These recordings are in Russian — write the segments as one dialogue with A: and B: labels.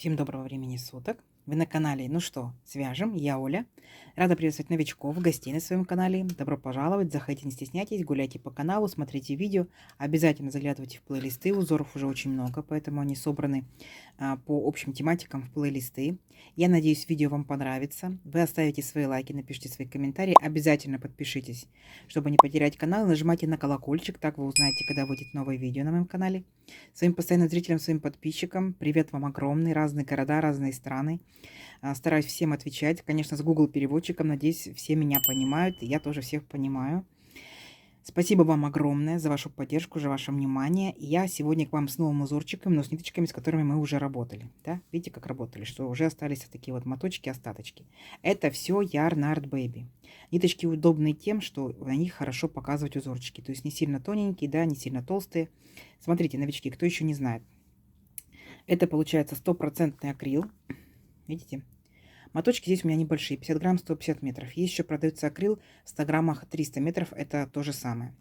A: Всем доброго времени суток. Вы на канале «Ну что, свяжем?» Я Оля. Рада приветствовать новичков, гостей на своем канале. Добро пожаловать, заходите, не стесняйтесь, гуляйте по каналу, смотрите видео. Обязательно заглядывайте в плейлисты, узоров уже очень много, поэтому они собраны по общим тематикам в плейлисты. Я надеюсь, видео вам понравится. Вы оставите свои лайки, напишите свои комментарии. Обязательно подпишитесь, чтобы не потерять канал. Нажимайте на колокольчик, так вы узнаете, когда выйдет новое видео на моем канале. Своим постоянным зрителям, своим подписчикам привет вам огромный. Разные города, разные страны. Стараюсь всем отвечать. Конечно, с Google переводчиком. Надеюсь, все меня понимают. И я тоже всех понимаю. Спасибо вам огромное за вашу поддержку, за ваше внимание. И я сегодня к вам с новым узорчиком, но с ниточками, с которыми мы уже работали. Да? Видите, как работали, что уже остались такие вот моточки, остаточки. Это все Yarn Art Baby. Ниточки удобны тем, что на них хорошо показывать узорчики. То есть не сильно тоненькие, да, не сильно толстые. Смотрите, новички, кто еще не знает. Это получается 100% акрил. Видите? Моточки здесь у меня небольшие, 50 грамм, 150 метров. Есть еще продается акрил в 100 граммах 300 метров, это то же самое.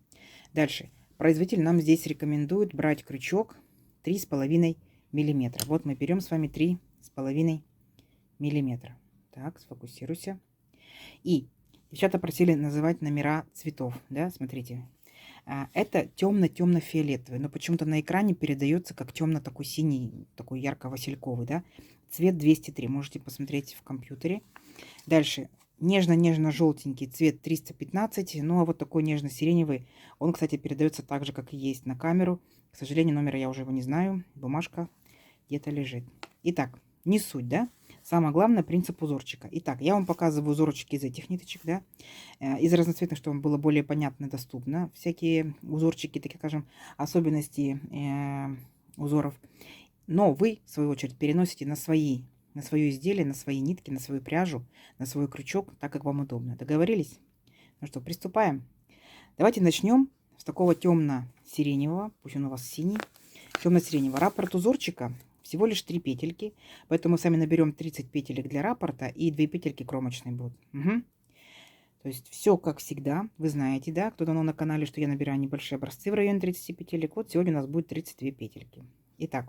A: Дальше. Производитель нам здесь рекомендует брать крючок 3,5 миллиметра. Вот мы берем с вами 3,5 миллиметра. Так, сфокусируйся. И девчата просили называть номера цветов, да, смотрите. Это темно-темно-фиолетовый, но почему-то на экране передается как темно такой синий, такой ярко-васильковый, да. Цвет 203, можете посмотреть в компьютере. Дальше нежно-нежно-желтенький цвет 315, ну а вот такой нежно-сиреневый, он, кстати, передается так же, как и есть на камеру. К сожалению, номера я уже его не знаю, бумажка где-то лежит. Итак, не суть, да? Самое главное, принцип узорчика. Итак, я вам показываю узорчики из этих ниточек, да, из разноцветных, чтобы вам было более понятно и доступно. Всякие узорчики, такие, скажем, особенности узоров. Но вы, в свою очередь, переносите на свое изделие, на свои нитки, на свою пряжу, на свой крючок, так как вам удобно. Договорились? Ну что, приступаем. Давайте начнем с такого темно-сиреневого, пусть он у вас синий, темно-сиреневого. Раппорт узорчика всего лишь 3 петельки, поэтому мы сами наберем 30 петелек для раппорта и 2 петельки кромочные будут. Угу. То есть все как всегда, вы знаете, да, кто давно на канале, что я набираю небольшие образцы в районе 30 петелек. Вот сегодня у нас будет 32 петельки. Итак,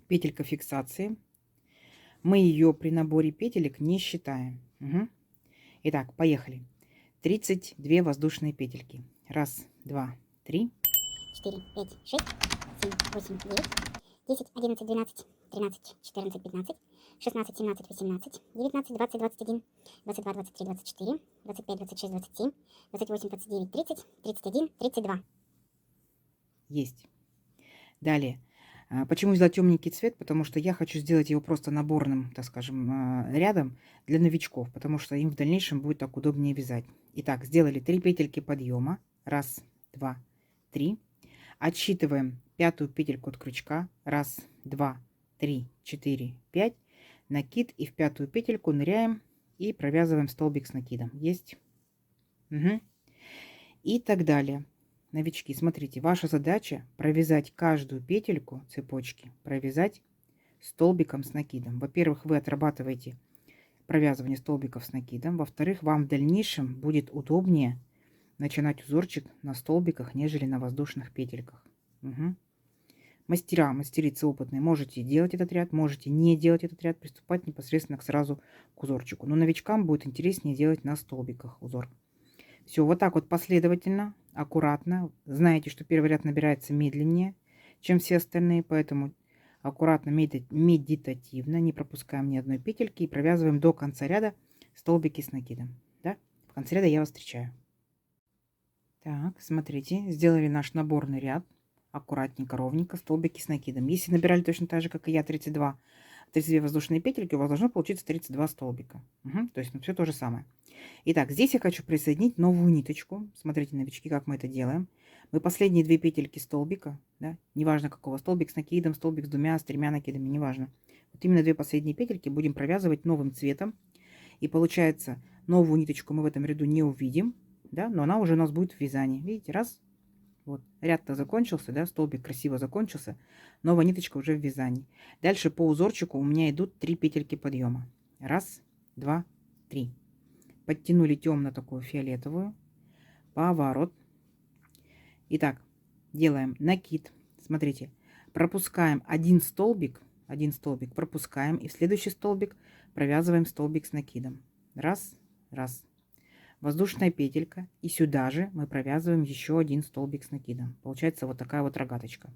A: петелька фиксации. Мы ее при наборе петелек не считаем. Угу. Итак, поехали. 32 воздушные петельки. Раз, два, три.
B: 4, 5, 6, 7, 8, 9, 10, 11, 12, 13, 14, 15, 16, 17, 18, 19, 20, 21, 22, 23, 24, 25, 26, 27, 28, 29, 30, 31, 32.
A: Есть. Далее. Почему взяла темненький цвет? Потому что я хочу сделать его просто наборным, так скажем, рядом для новичков, потому что им в дальнейшем будет так удобнее вязать. Итак, сделали 3 петельки подъема. Раз, два, три. Отсчитываем пятую петельку от крючка. Раз, два, три, четыре, пять. Накид и в пятую петельку ныряем и провязываем столбик с накидом. Есть. Угу. И так далее. Новички, смотрите, ваша задача провязать каждую петельку цепочки, провязать столбиком с накидом. Во-первых, вы отрабатываете провязывание столбиков с накидом. Во-вторых, вам в дальнейшем будет удобнее начинать узорчик на столбиках, нежели на воздушных петельках. Угу. Мастера, мастерицы опытные, можете делать этот ряд, можете не делать этот ряд, приступать непосредственно сразу к узорчику. Но новичкам будет интереснее делать на столбиках узор. Все, вот так вот последовательно, аккуратно. Знаете, что первый ряд набирается медленнее, чем все остальные, поэтому аккуратно, медитативно, не пропускаем ни одной петельки и провязываем до конца ряда столбики с накидом. Да? В конце ряда я вас встречаю. Так, смотрите, сделали наш наборный ряд. Аккуратненько, ровненько, столбики с накидом. Если набирали точно так же, как и я, 32 воздушные петельки, у вас должно получиться 32 столбика. Угу, то есть все то же самое. Итак, здесь я хочу присоединить новую ниточку. Смотрите, новички, как мы это делаем. Мы последние 2 петельки столбика, да, неважно какого, столбик с накидом, столбик с двумя, с тремя накидами, неважно. Вот именно 2 последние петельки будем провязывать новым цветом. И получается, новую ниточку мы в этом ряду не увидим, да, но она уже у нас будет в вязании. Видите, раз, вот, ряд-то закончился, да, столбик красиво закончился, новая ниточка уже в вязании. Дальше по узорчику у меня идут 3 петельки подъема. Раз, два, три. Подтянули темно такую фиолетовую, поворот. Итак, делаем накид. Смотрите, пропускаем один столбик один столбик пропускаем и в следующий столбик провязываем столбик с накидом. Раз, раз. Воздушная петелька, и сюда же мы провязываем еще один столбик с накидом. Получается вот такая вот рогаточка.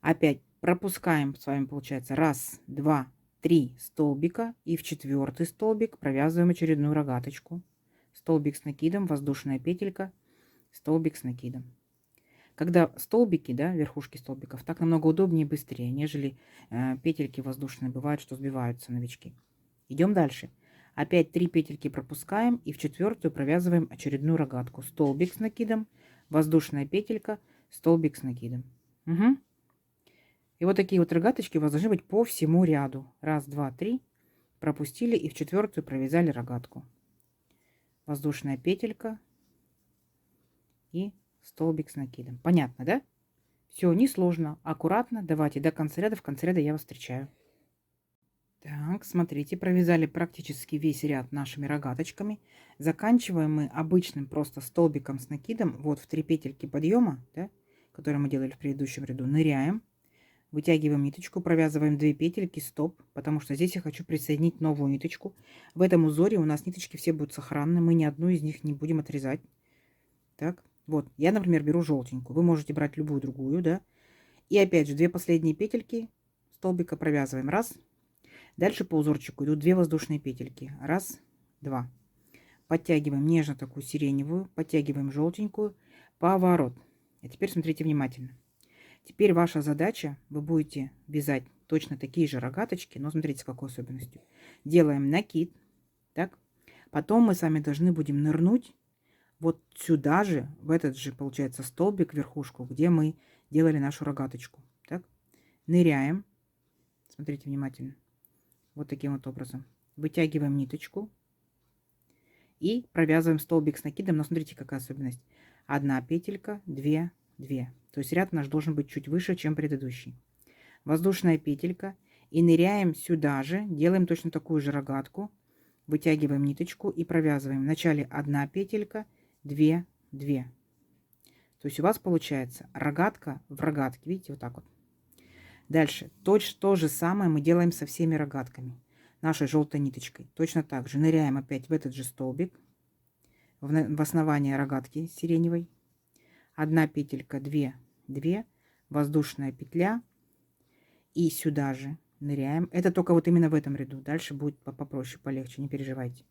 A: Опять пропускаем с вами, получается, раз, два, три столбика, и в четвертый столбик провязываем очередную рогаточку. Столбик с накидом, воздушная петелька, столбик с накидом. Когда столбики, да, верхушки столбиков, так намного удобнее и быстрее, нежели петельки воздушные. Бывает, что сбиваются новички. Идем дальше. Опять 3 петельки пропускаем и в четвертую провязываем очередную рогатку. Столбик с накидом, воздушная петелька, столбик с накидом. Угу. И вот такие вот рогаточки у вас должны быть по всему ряду. Раз, два, три. Пропустили и в четвертую провязали рогатку. Воздушная петелька и столбик с накидом. Понятно, да? Все несложно, аккуратно. Давайте до конца ряда. В конце ряда я вас встречаю. Так, смотрите, провязали практически весь ряд нашими рогаточками. Заканчиваем мы обычным просто столбиком с накидом. Вот в 3 петельки подъема, да, которые мы делали в предыдущем ряду. Ныряем, вытягиваем ниточку, провязываем 2 петельки, стоп, потому что здесь я хочу присоединить новую ниточку. В этом узоре у нас ниточки все будут сохранны, мы ни одну из них не будем отрезать. Так, вот, я, например, беру желтенькую, вы можете брать любую другую, да. И опять же 2 последние петельки столбика провязываем, раз. Дальше по узорчику идут 2 воздушные петельки. Раз, два. Подтягиваем нежно такую сиреневую, подтягиваем желтенькую, поворот. А теперь смотрите внимательно. Теперь ваша задача, вы будете вязать точно такие же рогаточки, но смотрите с какой особенностью. Делаем накид, так. Потом мы с вами должны будем нырнуть вот сюда же, в этот же, получается, столбик, верхушку, где мы делали нашу рогаточку. Так. Ныряем, смотрите внимательно. Вот таким вот образом. Вытягиваем ниточку и провязываем столбик с накидом. Но смотрите, какая особенность. 1 петелька, 2, 2. То есть ряд наш должен быть чуть выше, чем предыдущий. Воздушная петелька. И ныряем сюда же. Делаем точно такую же рогатку. Вытягиваем ниточку и провязываем. Вначале 1 петелька, 2, 2. То есть у вас получается рогатка в рогатке. Видите, вот так вот. Дальше точно то же самое мы делаем со всеми рогатками. Нашей желтой ниточкой. Точно так же ныряем опять в этот же столбик. В основание рогатки сиреневой. 1 петелька, 2, 2. Воздушная петля. И сюда же ныряем. Это только вот именно в этом ряду. Дальше будет попроще, полегче. Не переживайте.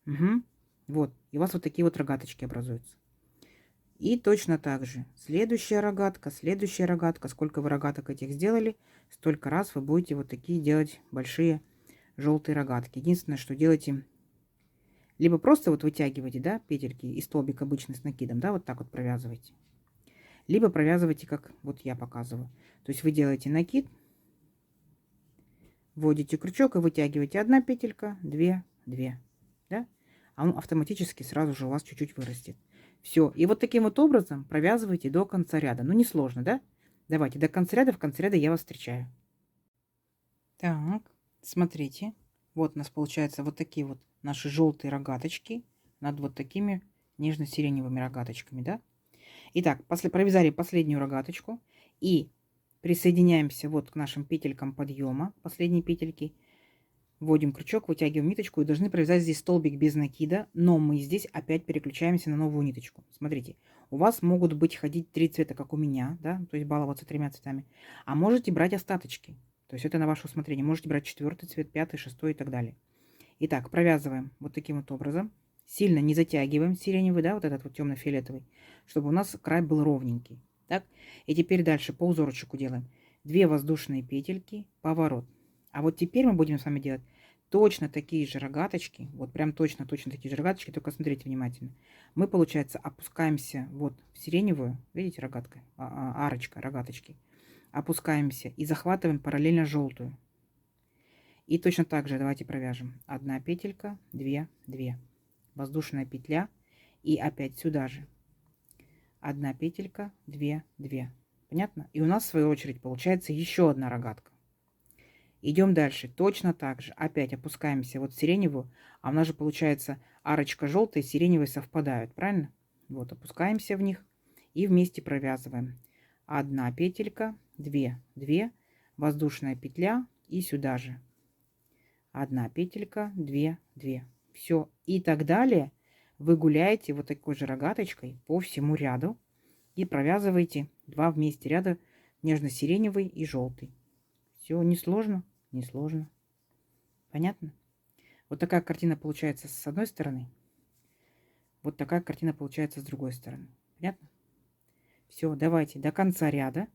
A: Угу. Вот. И у вас вот такие вот рогаточки образуются. И точно так же следующая рогатка, сколько вы рогаток этих сделали, столько раз вы будете вот такие делать большие желтые рогатки. Единственное, что делаете, либо просто вот вытягиваете, да, петельки и столбик обычный с накидом, да, вот так вот провязываете. Либо провязываете, как вот я показываю. То есть вы делаете накид, вводите крючок и вытягиваете 1 петелька, 2, 2, да, а он автоматически сразу же у вас чуть-чуть вырастет. Все. И вот таким вот образом провязывайте до конца ряда. Ну, несложно, да? Давайте до конца ряда. В конце ряда я вас встречаю. Так, смотрите. Вот у нас получается вот такие вот наши желтые рогаточки над вот такими нежно-сиреневыми рогаточками, да? Итак, провязали последнюю рогаточку и присоединяемся вот к нашим петелькам подъема, последней петельки. Вводим крючок, вытягиваем ниточку и должны провязать здесь столбик без накида, но мы здесь опять переключаемся на новую ниточку. Смотрите, у вас могут быть ходить 3 цвета, как у меня, да, то есть баловаться 3 цветами, а можете брать остаточки, то есть это на ваше усмотрение. Можете брать 4 цвет, 5, 6 и так далее. Итак, провязываем вот таким вот образом, сильно не затягиваем сиреневый, да, вот этот вот темно-фиолетовый, чтобы у нас край был ровненький. Так, и теперь дальше по узорчику делаем 2 воздушные петельки, поворот. А вот теперь мы будем с вами делать точно такие же рогаточки. Вот прям точно такие же рогаточки. Только смотрите внимательно. Мы, получается, опускаемся вот в сиреневую. Видите, рогатка? Арочка, рогаточки. Опускаемся и захватываем параллельно желтую. И точно так же давайте провяжем. 1 петелька, 2, 2. Воздушная петля. И опять сюда же. 1 петелька, 2, 2. Понятно? И у нас, в свою очередь, получается еще одна рогатка. Идем дальше. Точно так же. Опять опускаемся вот в сиреневую. А у нас же получается арочка желтая и сиреневая совпадают. Правильно? Вот опускаемся в них и вместе провязываем. 1 петелька, 2, 2. воздушная петля и сюда же 1 петелька, 2, 2. Все. И так далее вы гуляете вот такой же рогаточкой по всему ряду и провязываете 2 вместе ряда нежно-сиреневый и желтый. Все, несложно, несложно. Понятно? Вот такая картина получается с одной стороны. Вот такая картина получается с другой стороны. Понятно? Все, давайте до конца ряда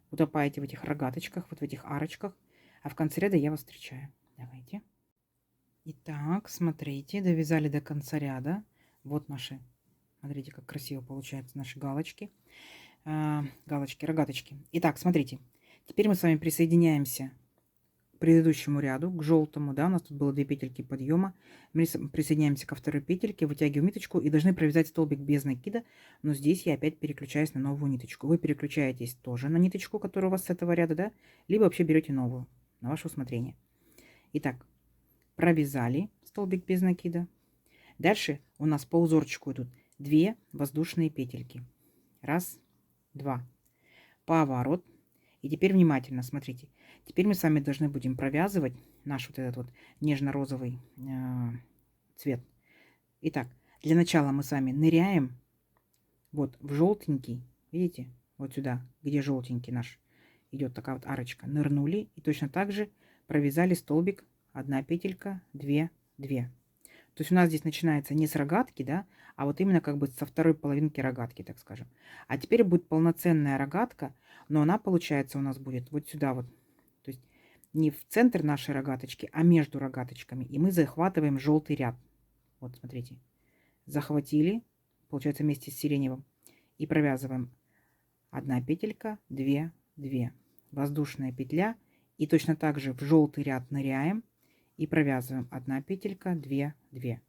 A: утопаете в этих рогаточках, вот в этих арочках, а в конце ряда я вас встречаю. Давайте. Итак, смотрите, довязали до конца ряда. Вот наши, смотрите, как красиво получаются наши галочки. Галочки, рогаточки. Итак, смотрите, теперь мы с вами присоединяемся к предыдущему ряду, к желтому, да, у нас тут было 2 петельки подъема. Мы присоединяемся ко второй петельке, вытягиваем ниточку и должны провязать столбик без накида, но здесь я опять переключаюсь на новую ниточку. Вы переключаетесь тоже на ниточку, которая у вас с этого ряда, да, либо вообще берете новую, на ваше усмотрение. Итак, провязали столбик без накида. Дальше у нас по узорчику идут 2 воздушные петельки. Раз, 2. Поворот. И теперь внимательно смотрите. Теперь мы с вами должны будем провязывать наш вот этот вот нежно-розовый цвет. Итак, для начала мы с вами ныряем вот в желтенький. Видите? Вот сюда, где желтенький наш. Идет такая вот арочка. Нырнули и точно так же провязали столбик. 1 петелька, 2, 2. То есть у нас здесь начинается не с рогатки, да, а вот именно как бы со второй половинки рогатки, так скажем. А теперь будет полноценная рогатка, но она, получается, у нас будет вот сюда вот. То есть не в центр нашей рогаточки, а между рогаточками. И мы захватываем желтый ряд. Вот, смотрите. Захватили, получается, вместе с сиреневым. И провязываем 1 петелька, 2, 2. Воздушная петля. И точно так же в желтый ряд ныряем. И провязываем 1 петелька, 2, 2.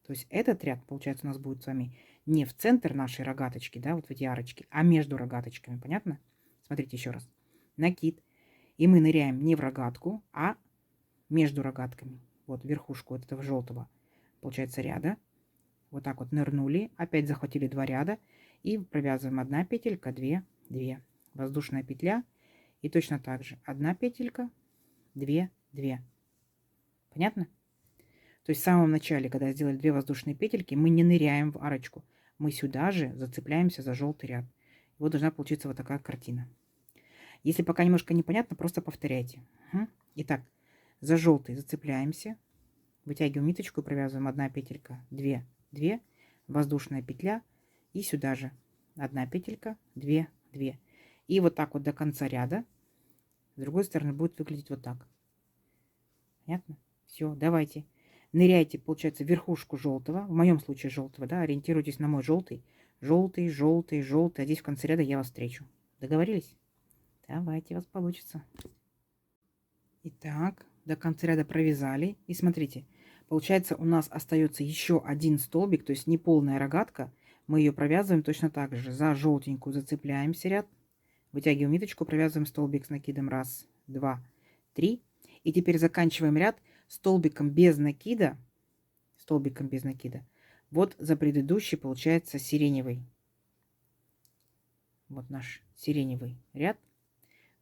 A: То есть этот ряд, получается, у нас будет с вами не в центр нашей рогаточки, да, вот в эти арочки, а между рогаточками. Понятно? Смотрите еще раз. Накид. И мы ныряем не в рогатку, а между рогатками. Вот верхушку вот этого желтого, получается, ряда. Вот так вот нырнули. Опять захватили 2 ряда. И провязываем 1 петелька, 2, 2. Воздушная петля. И точно так же 1 петелька, 2, 2. Понятно? То есть в самом начале, когда сделали 2 воздушные петельки, мы не ныряем в арочку. Мы сюда же зацепляемся за желтый ряд. И вот должна получиться вот такая картина. Если пока немножко непонятно, просто повторяйте. Итак, за желтый зацепляемся. Вытягиваем ниточку и провязываем 1 петелька, 2, 2. Воздушная петля. И сюда же 1 петелька, 2, 2. И вот так вот до конца ряда. С другой стороны будет выглядеть вот так. Понятно? Все, давайте. Ныряйте, получается, в верхушку желтого. В моем случае желтого, да. Ориентируйтесь на мой желтый. Желтый, желтый, желтый. А здесь в конце ряда я вас встречу. Договорились? Давайте, у вас получится. Итак, до конца ряда провязали. И смотрите, получается, у нас остается еще один столбик, то есть не полная рогатка. Мы ее провязываем точно так же. За желтенькую зацепляемся ряд. Вытягиваем ниточку, провязываем столбик с накидом. 1, 2, 3. И теперь заканчиваем ряд столбиком без накида. Столбиком без накида. Вот за предыдущий получается сиреневый. Вот наш сиреневый ряд.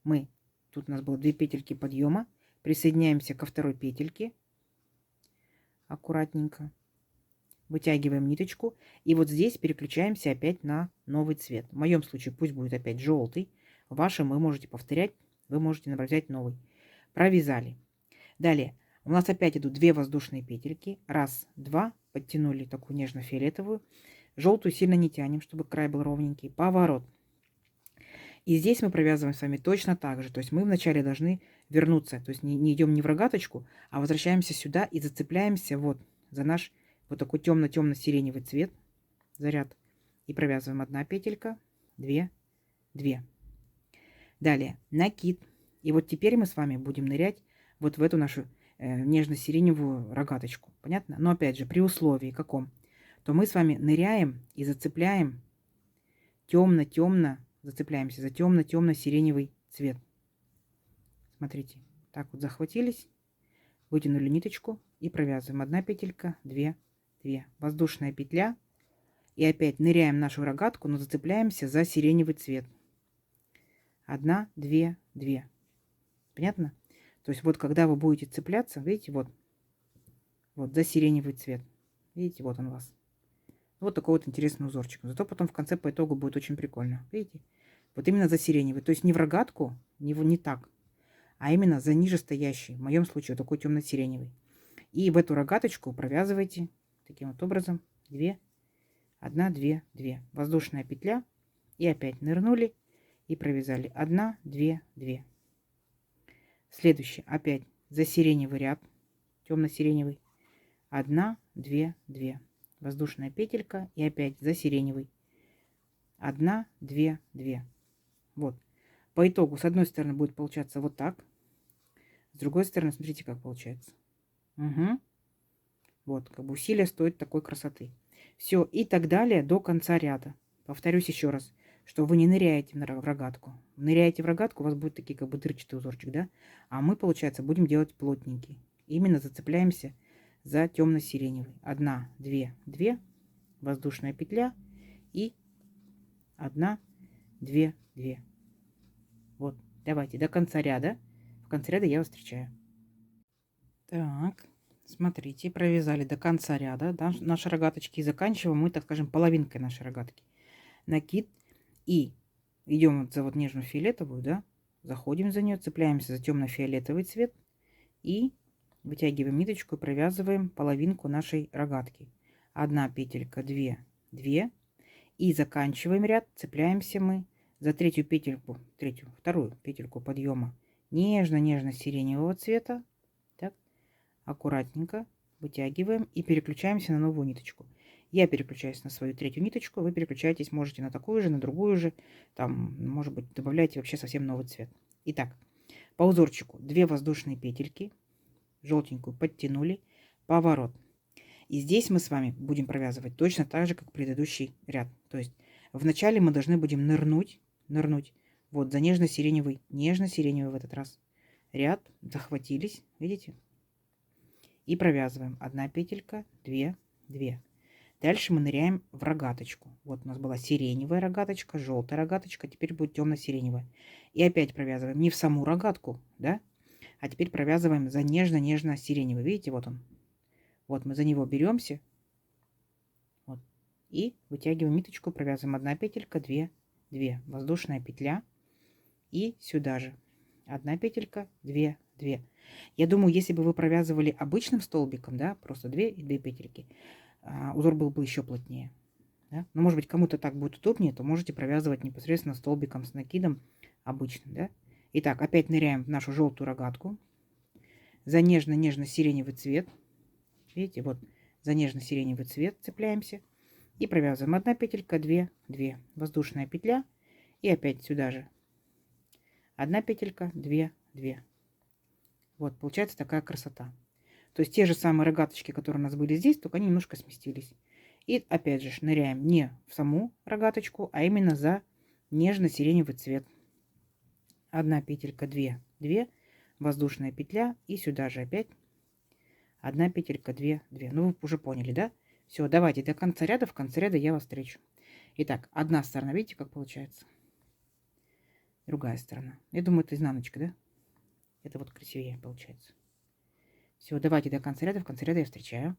A: Мы, тут у нас было 2 петельки подъема. Присоединяемся ко второй петельке. Аккуратненько. Вытягиваем ниточку. И вот здесь переключаемся опять на новый цвет. В моем случае пусть будет опять желтый. В вашем вы можете повторять. Вы можете набрать новый. Провязали. Далее. У нас опять идут 2 воздушные петельки. 1, 2. Подтянули такую нежно-фиолетовую. Желтую сильно не тянем, чтобы край был ровненький. Поворот. И здесь мы провязываем с вами точно так же. То есть мы вначале должны вернуться. То есть не идем не в рогаточку, а возвращаемся сюда и зацепляемся вот за наш вот такой темно-темно-сиреневый цвет. Заряд. И провязываем 1 петелька, 2, 2. Далее накид. И вот теперь мы с вами будем нырять вот в эту нашу нежно-сиреневую рогаточку. Понятно? Но опять же, при условии каком? То мы с вами ныряем и зацепляем темно-темно, зацепляемся за темно-темно-сиреневый цвет. Смотрите, так вот захватились, вытянули ниточку и провязываем 1 петелька, 2, 2. Воздушная петля. И опять ныряем в нашу рогатку, но зацепляемся за сиреневый цвет. 1, 2, 2. Понятно? То есть вот когда вы будете цепляться, видите, вот за сиреневый цвет. Видите, вот он у вас. Вот такой вот интересный узорчик. Зато потом в конце по итогу будет очень прикольно. Видите? Вот именно за сиреневый. То есть не в рогатку, не так, а именно за нижестоящий. В моем случае вот такой темно-сиреневый. И в эту рогаточку провязывайте таким вот образом 2, 1, 2, 2. Воздушная петля. И опять нырнули и провязали 1, 2, 2. Следующий опять за сиреневый ряд, темно-сиреневый. 1, 2, 2. Воздушная петелька и опять за сиреневый. 1, 2, 2. Вот. По итогу с одной стороны будет получаться вот так. С другой стороны, смотрите, как получается. Угу. Вот, как бы усилие стоит такой красоты. Все, и так далее до конца ряда. Повторюсь еще раз, что вы не ныряете в рогатку. Ныряете в рогатку, у вас будет такие как бы дырчатый узорчик, да? А мы, получается, будем делать плотненький. Именно зацепляемся за темно-сиреневый. 1, 2, 2. Воздушная петля и 1, 2, 2. Вот, давайте до конца ряда. В конце ряда я вас встречаю. Так, смотрите, провязали до конца ряда, да, наши рогаточки. И заканчиваем мы, так скажем, половинкой нашей рогатки. Накид. И идем вот за вот нежную фиолетовую, да, заходим за нее, цепляемся за темно-фиолетовый цвет и вытягиваем ниточку и провязываем половинку нашей рогатки. 1 петелька, 2, 2. И заканчиваем ряд, цепляемся мы за третью петельку, вторую петельку подъема нежно-нежно-сиреневого цвета. Так, аккуратненько вытягиваем и переключаемся на новую ниточку. Я переключаюсь на свою третью ниточку, вы переключаетесь, можете на такую же, на другую же, там, может быть, добавляете вообще совсем новый цвет. Итак, по узорчику 2 воздушные петельки, желтенькую подтянули, поворот. И здесь мы с вами будем провязывать точно так же, как предыдущий ряд. То есть вначале мы должны будем нырнуть, вот за нежно-сиреневый в этот раз ряд, захватились, видите? И провязываем 1 петелька, 2, 2. Дальше мы ныряем в рогаточку. Вот у нас была сиреневая рогаточка, желтая рогаточка, теперь будет темно-сиреневая. И опять провязываем не в саму рогатку, да, а теперь провязываем за нежно-нежно-сиреневый. Видите, вот он. Вот мы за него беремся. Вот, и вытягиваем ниточку, провязываем 1 петелька, 2, 2. Воздушная петля. И сюда же 1 петелька, 2, 2. Я думаю, если бы вы провязывали обычным столбиком, да, просто 2 и 2 петельки, узор был бы еще плотнее. Да? Но, может быть, кому-то так будет удобнее, то можете провязывать непосредственно столбиком с накидом обычным. Да? Итак, опять ныряем в нашу желтую рогатку. За нежно-нежно-сиреневый цвет. Видите, вот за нежно-сиреневый цвет цепляемся. И провязываем 1 петелька, 2, 2. Воздушная петля. И опять сюда же 1 петелька, 2, 2. Вот, получается такая красота. То есть те же самые рогаточки, которые у нас были здесь, только они немножко сместились. И опять же ныряем не в саму рогаточку, а именно за нежно-сиреневый цвет. 1 петелька, 2, 2. Воздушная петля. И сюда же опять 1 петелька, 2, 2. Ну, вы уже поняли, да? Все, давайте до конца ряда. В конце ряда я вас встречу. Итак, одна сторона, видите, как получается? Другая сторона. Я думаю, это изнаночка, да? Это вот красивее получается. Все, давайте до конца ряда. В конце ряда я встречаю.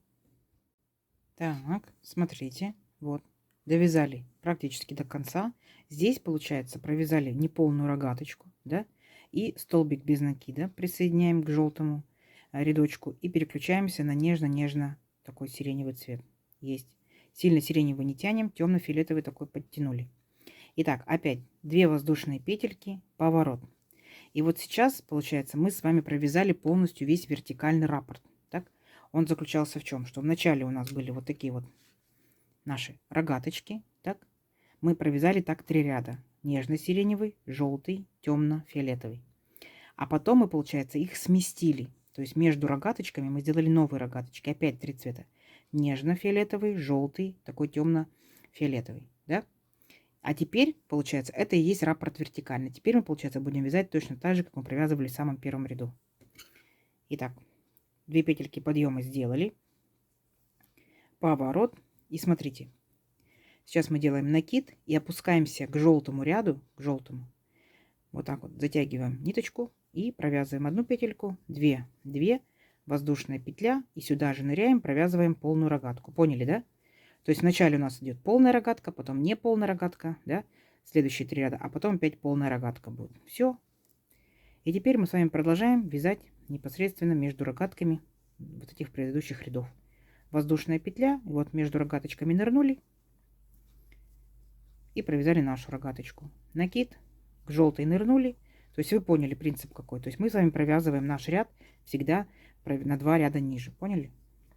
A: Так, смотрите. Вот. Довязали практически до конца. Здесь, получается, провязали неполную рогаточку, да? И столбик без накида присоединяем к желтому рядочку. И переключаемся на нежно-нежно такой сиреневый цвет. Есть. Сильно сиреневый не тянем, темно-фиолетовый такой подтянули. Итак, опять 2 воздушные петельки, поворот. И вот сейчас, получается, мы с вами провязали полностью весь вертикальный раппорт. Так? Он заключался в чем? Что вначале у нас были вот такие вот наши рогаточки. Так? Мы провязали так 3 ряда. Нежно-сиреневый, желтый, темно-фиолетовый. А потом мы, получается, их сместили. То есть между рогаточками мы сделали новые рогаточки. Опять 3 цвета. Нежно-фиолетовый, желтый, такой темно-фиолетовый. Да? А теперь, получается, это и есть раппорт вертикальный. Теперь мы, получается, будем вязать точно так же, как мы провязывали в самом первом ряду. Итак, 2 петельки подъема сделали. Поворот. И смотрите. Сейчас мы делаем накид и опускаемся к желтому ряду, к желтому. Вот так вот затягиваем ниточку и провязываем одну петельку, 2, 2, воздушная петля, и сюда же ныряем, провязываем полную рогатку. Поняли, да? То есть вначале у нас идет полная рогатка, потом не полная рогатка, да? Следующие 3 ряда, а потом опять полная рогатка будет. Все. И теперь мы с вами продолжаем вязать непосредственно между рогатками вот этих предыдущих рядов. Воздушная петля, и вот между рогаточками нырнули и провязали нашу рогаточку. Накид, к желтой нырнули. То есть вы поняли принцип какой. То есть мы с вами провязываем наш ряд всегда на 2 ряда ниже. Поняли?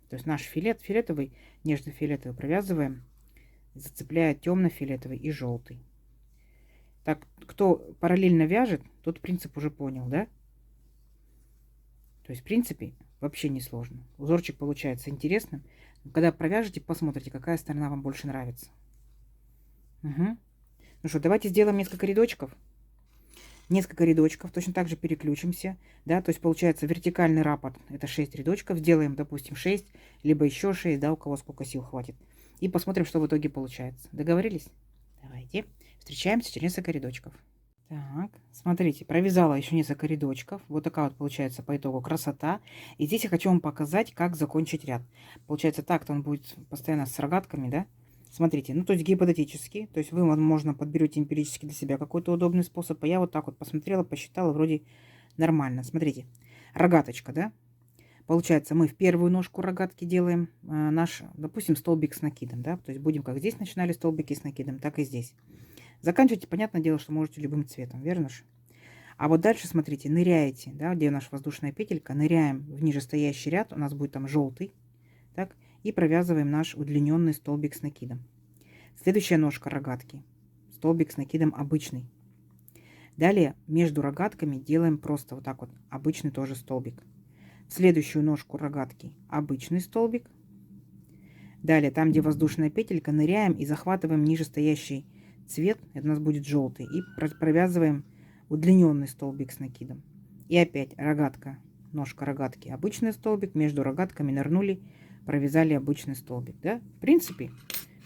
A: То есть наш фиолетовый, нежно-фиолетовый провязываем, зацепляя темно-фиолетовый и желтый. Так, кто параллельно вяжет, тот принцип уже понял, да? То есть, в принципе, вообще не сложно. Узорчик получается интересным. Когда провяжете, посмотрите, какая сторона вам больше нравится. Угу. Ну что, давайте сделаем несколько рядочков. Несколько рядочков, точно так же переключимся, да, то есть получается вертикальный раппорт, это 6 рядочков, сделаем, допустим, 6, либо еще 6, да, у кого сколько сил хватит, и посмотрим, что в итоге получается. Договорились? Давайте, встречаемся через несколько рядочков. Так, смотрите, провязала еще несколько рядочков, вот такая вот получается по итогу красота, и здесь я хочу вам показать, как закончить ряд. Получается так-то он будет постоянно с рогатками, да. Смотрите, ну то есть гипотетически, то есть вы, возможно, подберете эмпирически для себя какой-то удобный способ, а я вот так вот посмотрела, посчитала, вроде нормально. Смотрите, рогаточка, да? Получается, мы в первую ножку рогатки делаем наш, допустим, столбик с накидом, да? То есть будем как здесь начинали столбики с накидом, так и здесь. Заканчивайте, понятное дело, что можете любым цветом, верно же? А вот дальше, смотрите, ныряете, да, где наша воздушная петелька, ныряем в нижестоящий ряд, у нас будет там желтый, так, и провязываем наш удлиненный столбик с накидом. Следующая ножка рогатки. Столбик с накидом обычный. Далее между рогатками делаем просто вот так вот обычный тоже столбик. В следующую ножку рогатки обычный столбик. Далее там, где воздушная петелька, ныряем и захватываем нижестоящий цвет. Это у нас будет желтый. И провязываем удлиненный столбик с накидом. И опять рогатка, ножка рогатки, обычный столбик. Между рогатками нырнули, провязали обычный столбик, да? В принципе,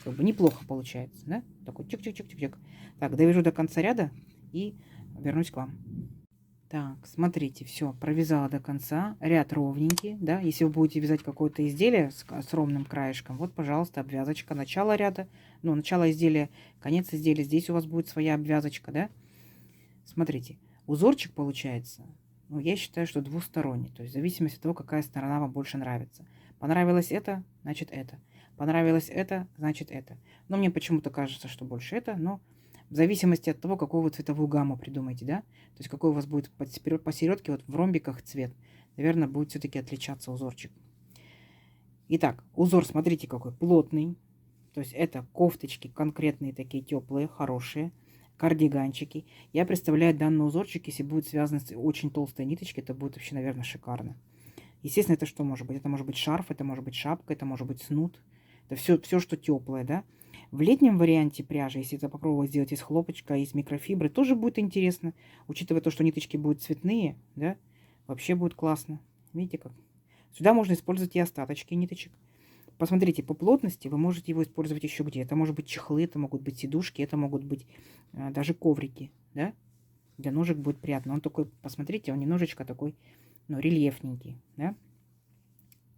A: как бы неплохо получается, да? Такой чик-чик-чик-чик-чик. Так, довяжу до конца ряда и вернусь к вам. Так, смотрите, все, провязала до конца, ряд ровненький, да? Если вы будете вязать какое-то изделие с ровным краешком, вот, пожалуйста, обвязочка, начало ряда, ну, начало изделия, конец изделия, здесь у вас будет своя обвязочка, да? Смотрите, узорчик получается, ну, я считаю, что двусторонний, то есть в зависимости от того, какая сторона вам больше нравится. Понравилось это, значит это. Понравилось это, значит это. Но мне почему-то кажется, что больше это, но в зависимости от того, какую вы цветовую гамму придумаете, да? То есть какой у вас будет посередке, вот в ромбиках цвет. Наверное, будет все-таки отличаться узорчик. Итак, узор, смотрите, какой плотный. То есть это кофточки конкретные, такие теплые, хорошие. Кардиганчики. Я представляю данный узорчик, если будет связан с очень толстой ниточкой, это будет вообще, наверное, шикарно. Естественно, это что может быть? Это может быть шарф, это может быть шапка, это может быть снуд. Это все, что теплое, да? В летнем варианте пряжи, если это попробовать сделать из хлопочка, из микрофибры, тоже будет интересно. Учитывая то, что ниточки будут цветные, да? Вообще будет классно. Видите как? Сюда можно использовать и остаточки ниточек. Посмотрите, по плотности вы можете его использовать еще где. Это может быть чехлы, это могут быть сидушки, это могут быть даже коврики, да? Для ножек будет приятно. Он такой, посмотрите, он немножечко такой, ну, рельефненький, да?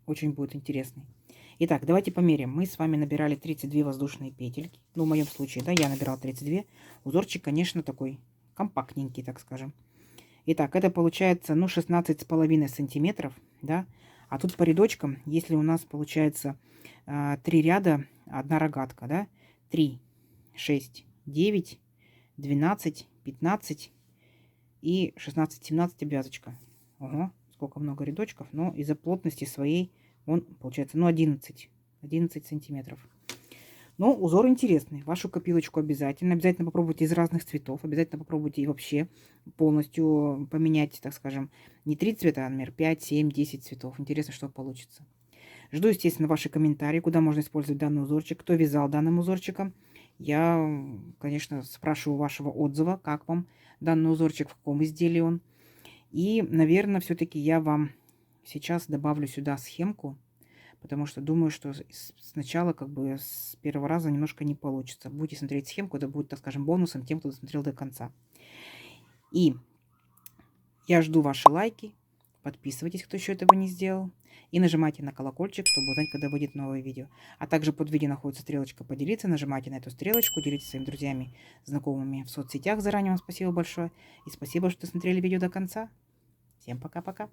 A: Очень будет интересный. Итак, давайте померяем. Мы с вами набирали 32 воздушные петельки. Ну, в моем случае, да, я набирал 32. Узорчик, конечно, такой компактненький, так скажем. Итак, это получается, ну, 16,5 сантиметров, да. А тут по рядочкам, если у нас получается 3 ряда, одна рогатка, да, 3, 6, 9, 12, 15 и 16-17 обвязочка. Ого, сколько много рядочков, но из-за плотности своей он получается, ну, 11 сантиметров. Но узор интересный. Вашу копилочку обязательно. Обязательно попробуйте из разных цветов. Обязательно попробуйте и вообще полностью поменять, так скажем, не 3 цвета, а, например, 5, 7, 10 цветов. Интересно, что получится. Жду, естественно, ваши комментарии, куда можно использовать данный узорчик, кто вязал данным узорчиком. Я, конечно, спрашиваю вашего отзыва, как вам данный узорчик, в каком изделии он. И, наверное, все-таки я вам сейчас добавлю сюда схемку, потому что думаю, что сначала как бы с первого раза немножко не получится. Будете смотреть схемку, это будет, так скажем, бонусом тем, кто досмотрел до конца. И я жду ваши лайки. Подписывайтесь, кто еще этого не сделал. И нажимайте на колокольчик, чтобы узнать, когда выйдет новое видео. А также под видео находится стрелочка «Поделиться». Нажимайте на эту стрелочку, делитесь своими друзьями, знакомыми в соцсетях. Заранее вам спасибо большое. И спасибо, что смотрели видео до конца. Всем пока-пока.